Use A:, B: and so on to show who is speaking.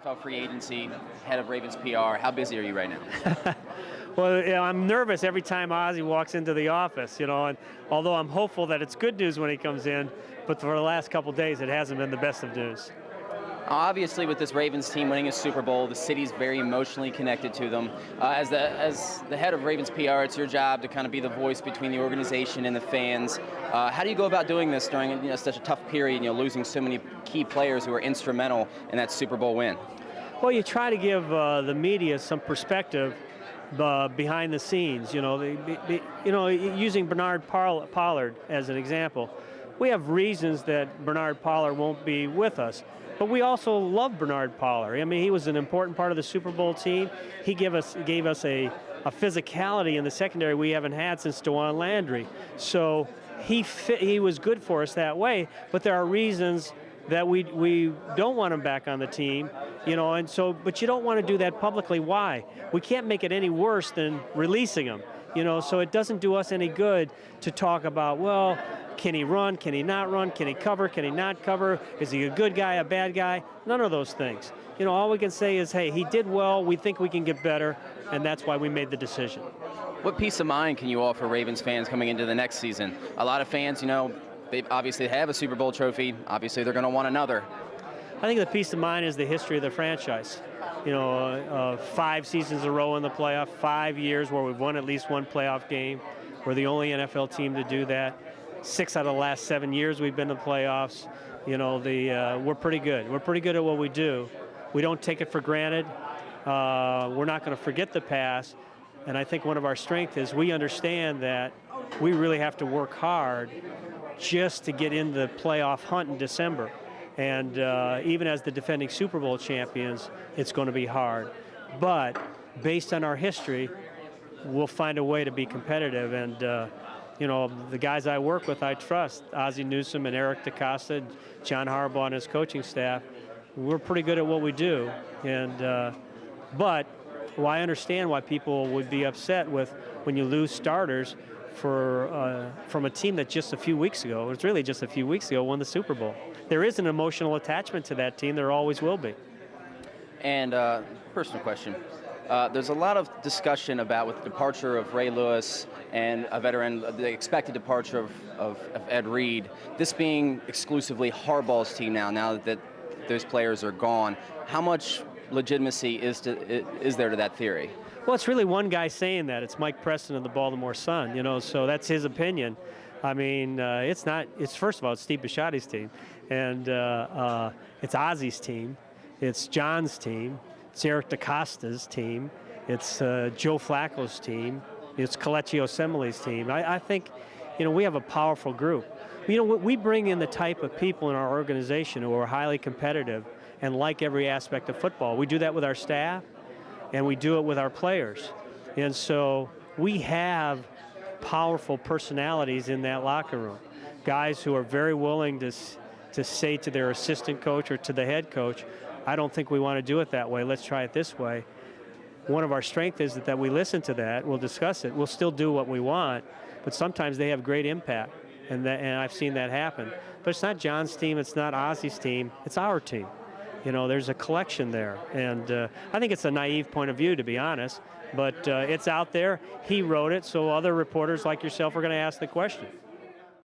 A: NFL free agency, head of Ravens PR. How busy are you right now?
B: Well, I'm nervous every time Ozzie walks into the office, and although I'm hopeful that it's good news when he comes in, but for the last couple days, it hasn't been the best of news.
A: Obviously, with this Ravens team winning a Super Bowl, the city's very emotionally connected to them. As the head of Ravens PR, it's your job to kind of be the voice between the organization and the fans. How do you go about doing this during such a tough period, losing so many key players who are instrumental in that Super Bowl win?
B: Well, you try to give the media some perspective behind the scenes. Using Bernard Pollard as an example, we have reasons that Bernard Pollard won't be with us. But we also love Bernard Pollard. I mean, he was an important part of the Super Bowl team. He gave us a physicality in the secondary we haven't had since DeJuan Landry. So he was good for us that way. But there are reasons that we don't want him back on the team, but you don't want to do that publicly. Why? We can't make it any worse than releasing him. So it doesn't do us any good to talk about, well, can he run? Can he not run? Can he cover? Can he not cover? Is he a good guy, a bad guy? None of those things. All we can say is, hey, he did well. We think we can get better, and that's why we made the decision.
A: What peace of mind can you offer Ravens fans coming into the next season? A lot of fans, they obviously have a Super Bowl trophy. Obviously, they're going to want another.
B: I think the peace of mind is the history of the franchise. 5 seasons in a row in the playoff, 5 years where we've won at least one playoff game. We're the only NFL team to do that. 6 out of the last 7 years we've been to playoffs. We're pretty good. We're pretty good at what we do. We don't take it for granted. We're not going to forget the past. And I think one of our strengths is we understand that we really have to work hard just to get in the playoff hunt in December. And even as the defending Super Bowl champions, it's going to be hard. But based on our history, we'll find a way to be competitive. And the guys I work with, I trust, Ozzie Newsome and Eric DeCosta, John Harbaugh and his coaching staff, we're pretty good at what we do. But I understand why people would be upset with when you lose starters from a team that just a few weeks ago, it's really just a few weeks ago, won the Super Bowl. There is an emotional attachment to that team. There always will be.
A: And personal question. There's a lot of discussion about with the departure of Ray Lewis and a veteran, the expected departure of Ed Reed, this being exclusively Harbaugh's team now that those players are gone. How much legitimacy is there to that theory?
B: Well, it's really one guy saying that. It's Mike Preston of the Baltimore Sun, so that's his opinion. I mean, it's first of all, it's Steve Bisciotti's team, and it's Ozzie's team, it's John's team, it's Eric DeCosta's team, it's Joe Flacco's team, it's Kelechi Osemele's team. I think, we have a powerful group. We bring in the type of people in our organization who are highly competitive and like every aspect of football. We do that with our staff, and we do it with our players. And so we have powerful personalities in that locker room, guys who are very willing to say to their assistant coach or to the head coach, I don't think we want to do it that way. Let's try it this way. One of our strengths is that we listen to that. We'll discuss it. We'll still do what we want, but sometimes they have great impact, and I've seen that happen. But it's not John's team. It's not Ozzie's team. It's our team. There's a collection there, and I think it's a naive point of view, to be honest, but it's out there. He wrote it, so other reporters like yourself are going to ask the question.